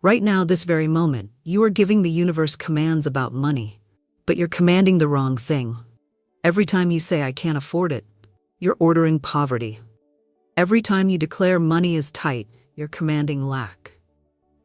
Right now, this very moment, you are giving the universe commands about money, but you're commanding the wrong thing. Every time you say, "I can't afford it," you're ordering poverty. Every time you declare money is tight, you're commanding lack.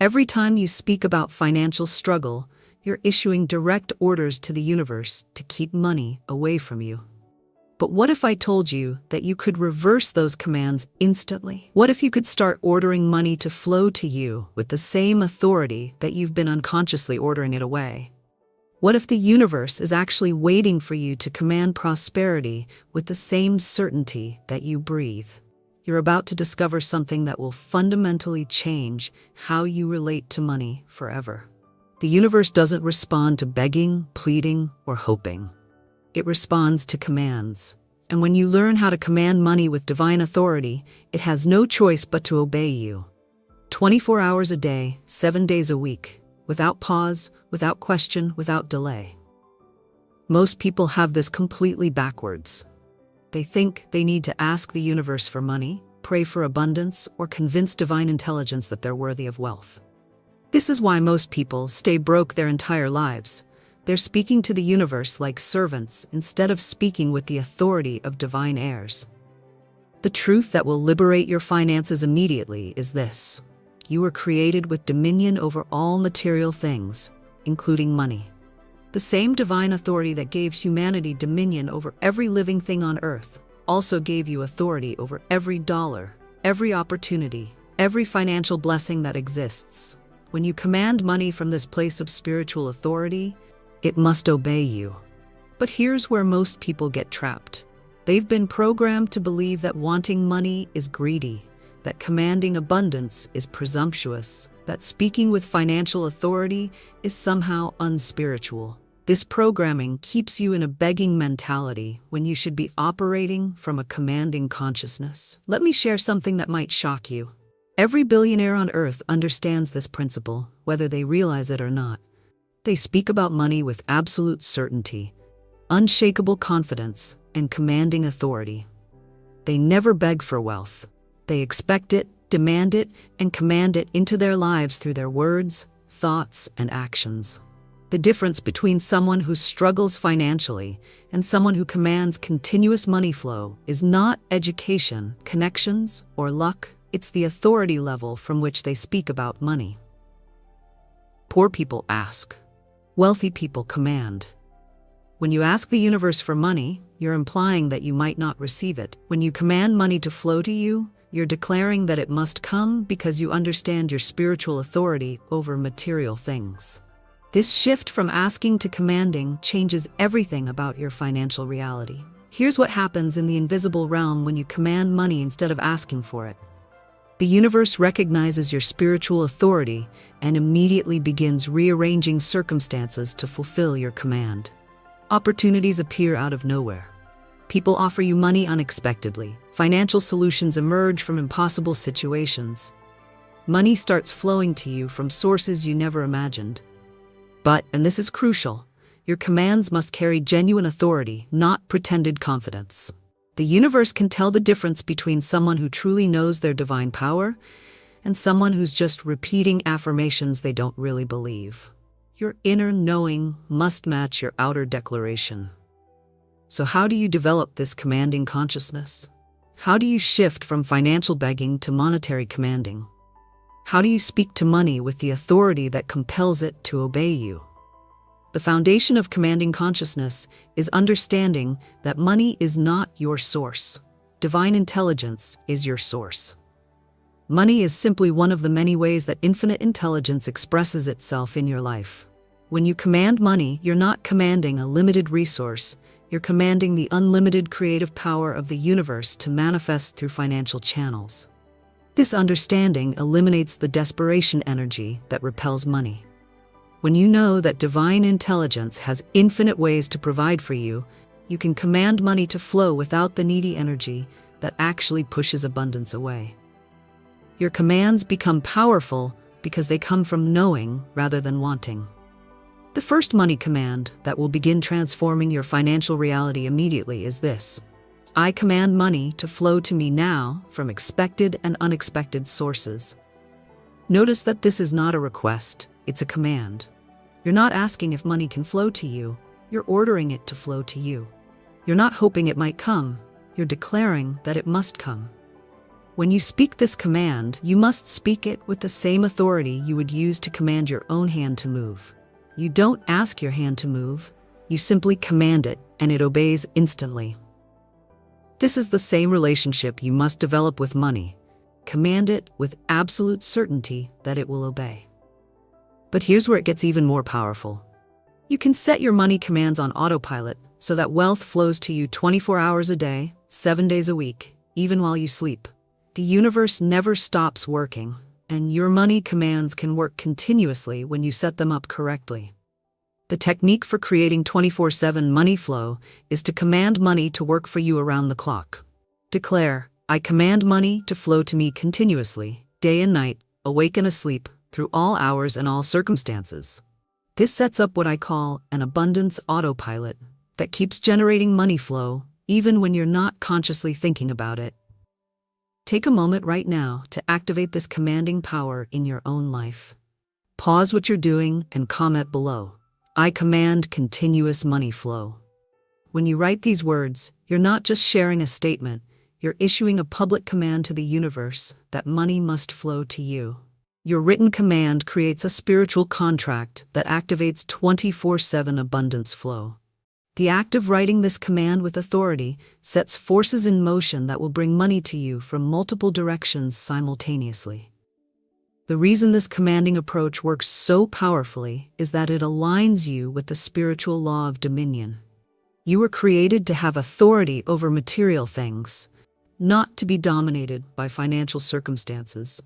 Every time you speak about financial struggle, you're issuing direct orders to the universe to keep money away from you. But what if I told you that you could reverse those commands instantly? What if you could start ordering money to flow to you with the same authority that you've been unconsciously ordering it away? What if the universe is actually waiting for you to command prosperity with the same certainty that you breathe? You're about to discover something that will fundamentally change how you relate to money forever. The universe doesn't respond to begging, pleading, or hoping. It responds to commands. And when you learn how to command money with divine authority, it has no choice but to obey you. 24 hours a day, 7 days a week, without pause, without question, without delay. Most people have this completely backwards. They think they need to ask the universe for money, pray for abundance, or convince divine intelligence that they're worthy of wealth. This is why most people stay broke their entire lives. They're speaking to the universe like servants instead of speaking with the authority of divine heirs. The truth that will liberate your finances immediately is this: you were created with dominion over all material things, including money. The same divine authority that gave humanity dominion over every living thing on earth also gave you authority over every dollar, every opportunity, every financial blessing that exists. When you command money from this place of spiritual authority, it must obey you. But here's where most people get trapped. They've been programmed to believe that wanting money is greedy, that commanding abundance is presumptuous, that speaking with financial authority is somehow unspiritual. This programming keeps you in a begging mentality when you should be operating from a commanding consciousness. Let me share something that might shock you. Every billionaire on earth understands this principle, whether they realize it or not. They speak about money with absolute certainty, unshakable confidence, and commanding authority. They never beg for wealth. They expect it, demand it, and command it into their lives through their words, thoughts, and actions. The difference between someone who struggles financially and someone who commands continuous money flow is not education, connections, or luck. It's the authority level from which they speak about money. Poor people ask. Wealthy people command. When you ask the universe for money, you're implying that you might not receive it. When you command money to flow to you, you're declaring that it must come because you understand your spiritual authority over material things. This shift from asking to commanding changes everything about your financial reality. Here's what happens in the invisible realm when you command money instead of asking for it. The universe recognizes your spiritual authority and immediately begins rearranging circumstances to fulfill your command. Opportunities appear out of nowhere. People offer you money unexpectedly. Financial solutions emerge from impossible situations. Money starts flowing to you from sources you never imagined. But, and this is crucial, your commands must carry genuine authority, not pretended confidence. The universe can tell the difference between someone who truly knows their divine power and someone who's just repeating affirmations they don't really believe. Your inner knowing must match your outer declaration. So how do you develop this commanding consciousness? How do you shift from financial begging to monetary commanding? How do you speak to money with the authority that compels it to obey you? The foundation of commanding consciousness is understanding that money is not your source. Divine intelligence is your source. Money is simply one of the many ways that infinite intelligence expresses itself in your life. When you command money, you're not commanding a limited resource, you're commanding the unlimited creative power of the universe to manifest through financial channels. This understanding eliminates the desperation energy that repels money. When you know that divine intelligence has infinite ways to provide for you, you can command money to flow without the needy energy that actually pushes abundance away. Your commands become powerful because they come from knowing rather than wanting. The first money command that will begin transforming your financial reality immediately is this: I command money to flow to me now from expected and unexpected sources. Notice that this is not a request, it's a command. You're not asking if money can flow to you, you're ordering it to flow to you. You're not hoping it might come, you're declaring that it must come. When you speak this command, you must speak it with the same authority you would use to command your own hand to move. You don't ask your hand to move, you simply command it, and it obeys instantly. This is the same relationship you must develop with money. Command it with absolute certainty that it will obey. But here's where it gets even more powerful. You can set your money commands on autopilot so that wealth flows to you 24 hours a day, 7 days a week, even while you sleep. The universe never stops working, and your money commands can work continuously when you set them up correctly. The technique for creating 24/7 money flow is to command money to work for you around the clock. Declare, I command money to flow to me continuously, day and night, awake and asleep, through all hours and all circumstances. This sets up what I call an abundance autopilot that keeps generating money flow, even when you're not consciously thinking about it. Take a moment right now to activate this commanding power in your own life. Pause what you're doing and comment below. I command continuous money flow. When you write these words, you're not just sharing a statement, you're issuing a public command to the universe that money must flow to you. Your written command creates a spiritual contract that activates 24/7 abundance flow. The act of writing this command with authority sets forces in motion that will bring money to you from multiple directions simultaneously. The reason this commanding approach works so powerfully is that it aligns you with the spiritual law of dominion. You were created to have authority over material things, not to be dominated by financial circumstances.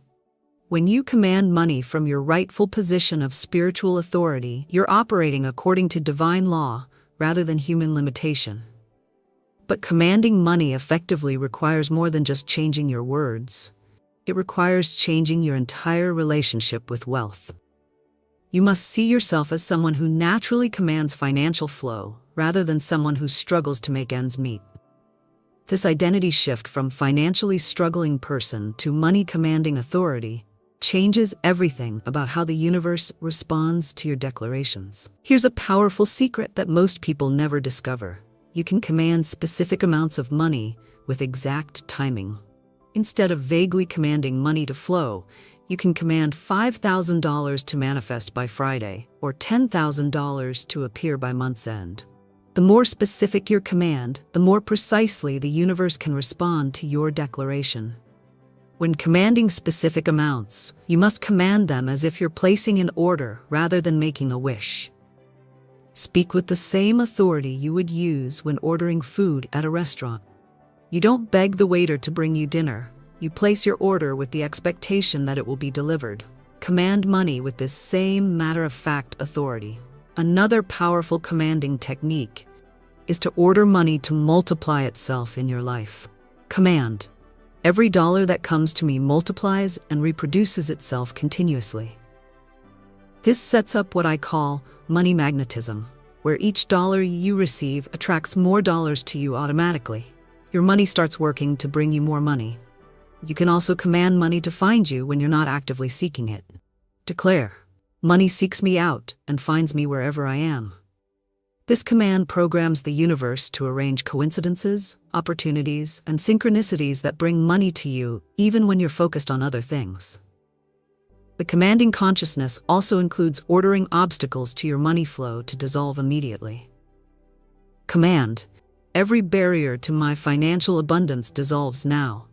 When you command money from your rightful position of spiritual authority, you're operating according to divine law rather than human limitation. But commanding money effectively requires more than just changing your words. It requires changing your entire relationship with wealth. You must see yourself as someone who naturally commands financial flow rather than someone who struggles to make ends meet. This identity shift from financially struggling person to money commanding authority changes everything about how the universe responds to your declarations. Here's a powerful secret that most people never discover. You can command specific amounts of money with exact timing. Instead of vaguely commanding money to flow, you can command $5,000 to manifest by Friday or $10,000 to appear by month's end. The more specific your command, the more precisely the universe can respond to your declaration. When commanding specific amounts, you must command them as if you're placing an order rather than making a wish. Speak with the same authority you would use when ordering food at a restaurant. You don't beg the waiter to bring you dinner. You place your order with the expectation that it will be delivered. Command money with this same matter-of-fact authority. Another powerful commanding technique is to order money to multiply itself in your life. Command. Every dollar that comes to me multiplies and reproduces itself continuously. This sets up what I call money magnetism, where each dollar you receive attracts more dollars to you automatically. Your money starts working to bring you more money. You can also command money to find you when you're not actively seeking it. Declare, money seeks me out and finds me wherever I am. This command programs the universe to arrange coincidences, opportunities, and synchronicities that bring money to you even when you're focused on other things. The commanding consciousness also includes ordering obstacles to your money flow to dissolve immediately. Command, every barrier to my financial abundance dissolves now.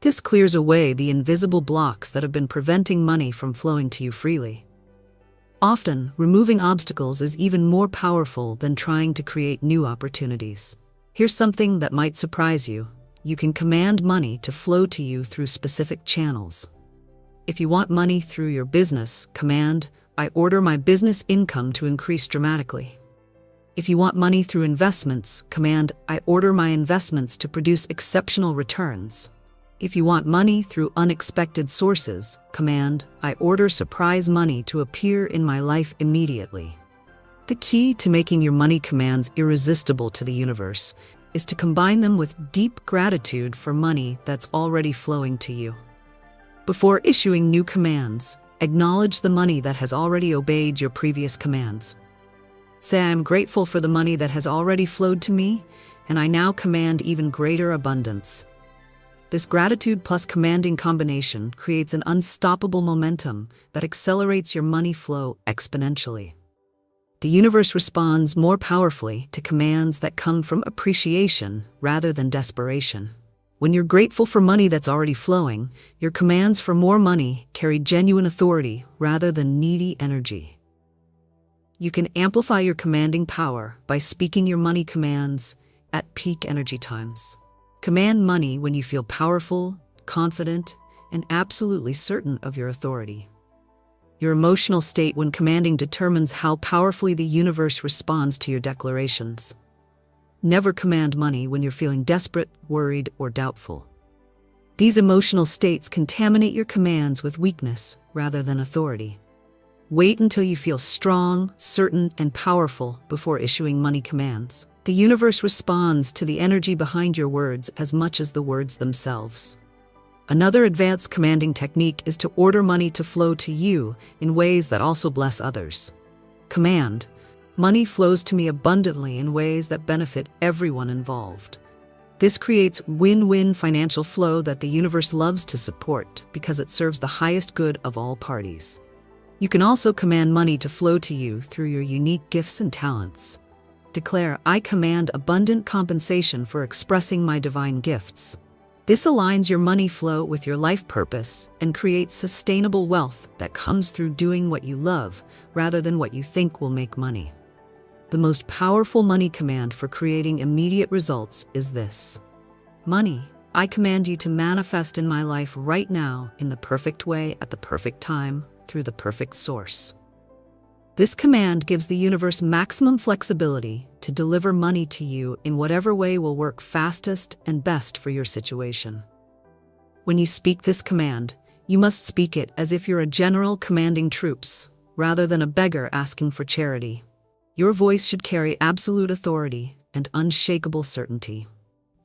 This clears away the invisible blocks that have been preventing money from flowing to you freely. Often, removing obstacles is even more powerful than trying to create new opportunities. Here's something that might surprise you. You can command money to flow to you through specific channels. If you want money through your business, command, I order my business income to increase dramatically. If you want money through investments, command, I order my investments to produce exceptional returns. If you want money through unexpected sources, command, I order surprise money to appear in my life immediately. The key to making your money commands irresistible to the universe is to combine them with deep gratitude for money that's already flowing to you. Before issuing new commands, Acknowledge the money that has already obeyed your previous commands. Say, I am grateful for the money that has already flowed to me, and I now command even greater abundance. This gratitude plus commanding combination creates an unstoppable momentum that accelerates your money flow exponentially. The universe responds more powerfully to commands that come from appreciation rather than desperation. When you're grateful for money that's already flowing, your commands for more money carry genuine authority rather than needy energy. You can amplify your commanding power by speaking your money commands at peak energy times. Command money when you feel powerful, confident, and absolutely certain of your authority. Your emotional state when commanding determines how powerfully the universe responds to your declarations. Never command money when you're feeling desperate, worried, or doubtful. These emotional states contaminate your commands with weakness rather than authority. Wait until you feel strong, certain, and powerful before issuing money commands. The universe responds to the energy behind your words as much as the words themselves. Another advanced commanding technique is to order money to flow to you in ways that also bless others. Command: money flows to me abundantly in ways that benefit everyone involved. This creates win-win financial flow that the universe loves to support because it serves the highest good of all parties. You can also command money to flow to you through your unique gifts and talents. Declare, I command abundant compensation for expressing my divine gifts. This aligns your money flow with your life purpose and creates sustainable wealth that comes through doing what you love rather than what you think will make money. The most powerful money command for creating immediate results is this. Money, I command you to manifest in my life right now in the perfect way at the perfect time through the perfect source. This command gives the universe maximum flexibility to deliver money to you in whatever way will work fastest and best for your situation. When you speak this command, you must speak it as if you're a general commanding troops, rather than a beggar asking for charity. Your voice should carry absolute authority and unshakable certainty.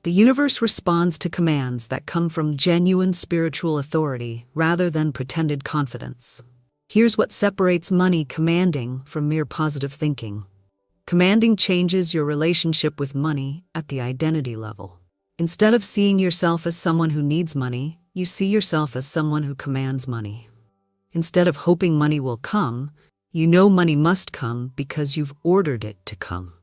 The universe responds to commands that come from genuine spiritual authority rather than pretended confidence. Here's what separates money commanding from mere positive thinking. Commanding changes your relationship with money at the identity level. Instead of seeing yourself as someone who needs money, you see yourself as someone who commands money. Instead of hoping money will come, you know money must come because you've ordered it to come.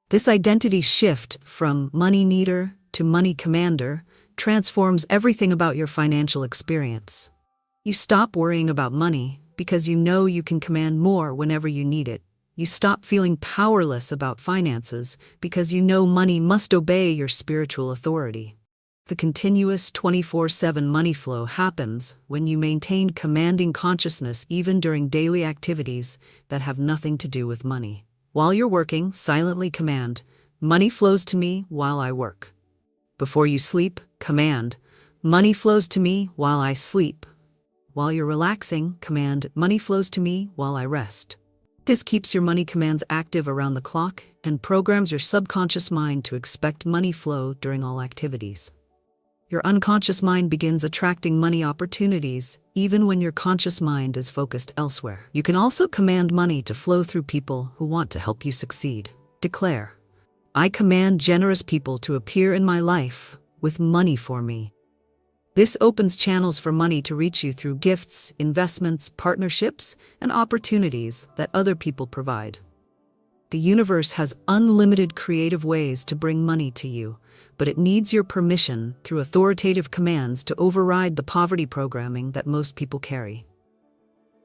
This identity shift from money needer to money commander transforms everything about your financial experience. You stop worrying about money because you know you can command more whenever you need it. You stop feeling powerless about finances because you know money must obey your spiritual authority. The continuous 24/7 money flow happens when you maintain commanding consciousness even during daily activities that have nothing to do with money. While you're working, silently command, money flows to me while I work. Before you sleep, command, money flows to me while I sleep. While you're relaxing, command, money flows to me while I rest. This keeps your money commands active around the clock and programs your subconscious mind to expect money flow during all activities. Your unconscious mind begins attracting money opportunities even when your conscious mind is focused elsewhere. You can also command money to flow through people who want to help you succeed. Declare, I command generous people to appear in my life with money for me. This opens channels for money to reach you through gifts, investments, partnerships, and opportunities that other people provide. The universe has unlimited creative ways to bring money to you, but it needs your permission through authoritative commands to override the poverty programming that most people carry.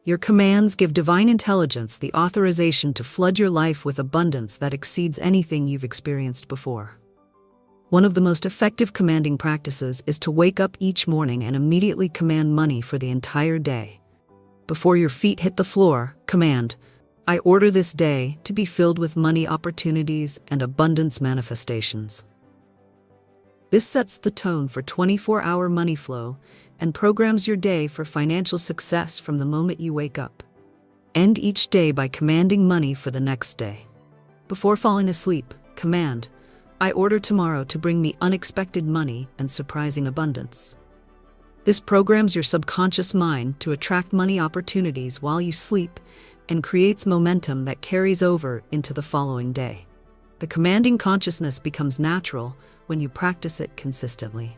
Your commands give divine intelligence the authorization to flood your life with abundance that exceeds anything you've experienced before. One of the most effective commanding practices is to wake up each morning and immediately command money for the entire day. Before your feet hit the floor, command, I order this day to be filled with money opportunities and abundance manifestations. This sets the tone for 24-hour money flow and programs your day for financial success from the moment you wake up. End each day by commanding money for the next day. Before falling asleep, command, I order tomorrow to bring me unexpected money and surprising abundance. This programs your subconscious mind to attract money opportunities while you sleep and creates momentum that carries over into the following day. The commanding consciousness becomes natural when you practice it consistently.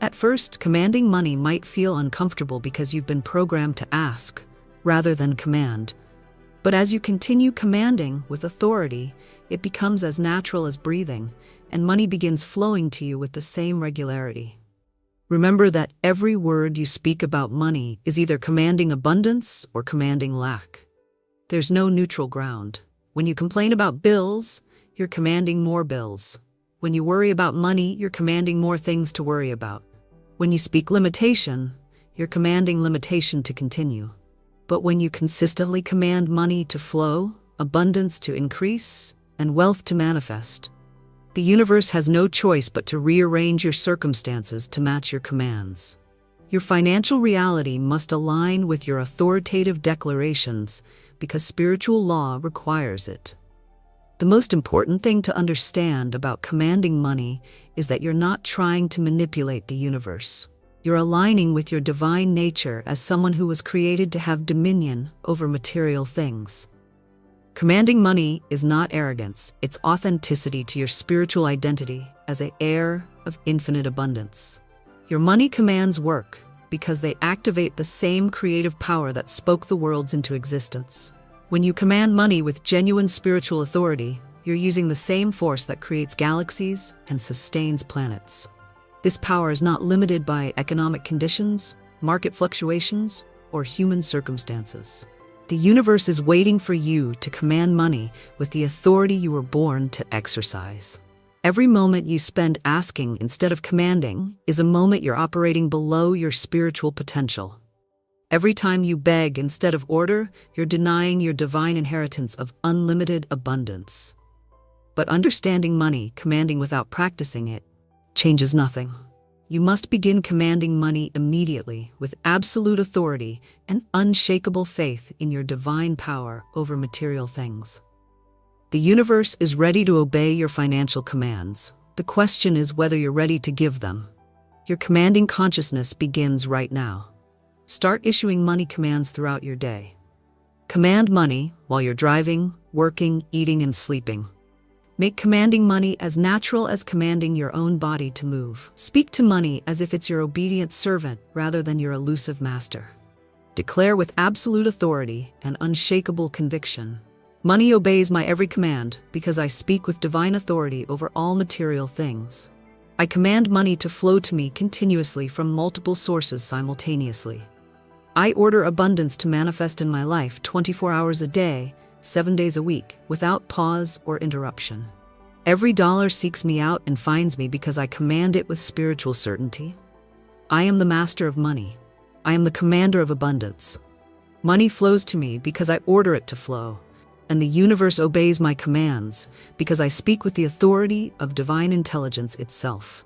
At first, commanding money might feel uncomfortable because you've been programmed to ask rather than command. But as you continue commanding with authority, it becomes as natural as breathing, and money begins flowing to you with the same regularity. Remember that every word you speak about money is either commanding abundance or commanding lack. There's no neutral ground. When you complain about bills, you're commanding more bills. When you worry about money, you're commanding more things to worry about. When you speak limitation, you're commanding limitation to continue. But when you consistently command money to flow, abundance to increase, and wealth to manifest, the universe has no choice but to rearrange your circumstances to match your commands. Your financial reality must align with your authoritative declarations because spiritual law requires it. The most important thing to understand about commanding money is that you're not trying to manipulate the universe. You're aligning with your divine nature as someone who was created to have dominion over material things. Commanding money is not arrogance, it's authenticity to your spiritual identity as an heir of infinite abundance. Your money commands work because they activate the same creative power that spoke the worlds into existence. When you command money with genuine spiritual authority, you're using the same force that creates galaxies and sustains planets. This power is not limited by economic conditions, market fluctuations, or human circumstances. The universe is waiting for you to command money with the authority you were born to exercise. Every moment you spend asking instead of commanding is a moment you're operating below your spiritual potential. Every time you beg instead of order, you're denying your divine inheritance of unlimited abundance. But understanding money, commanding without practicing it, changes nothing. You must begin commanding money immediately with absolute authority and unshakable faith in your divine power over material things. The universe is ready to obey your financial commands. The question is whether you're ready to give them. Your commanding consciousness begins right now. Start issuing money commands throughout your day. Command money while you're driving, working, eating, and sleeping. Make commanding money as natural as commanding your own body to move. Speak to money as if it's your obedient servant rather than your elusive master. Declare with absolute authority and unshakable conviction. Money obeys my every command because I speak with divine authority over all material things. I command money to flow to me continuously from multiple sources simultaneously. I order abundance to manifest in my life 24 hours a day, 7 days a week, without pause or interruption. Every dollar seeks me out and finds me because I command it with spiritual certainty. I am the master of money. I am the commander of abundance. Money flows to me because I order it to flow, and the universe obeys my commands because I speak with the authority of divine intelligence itself.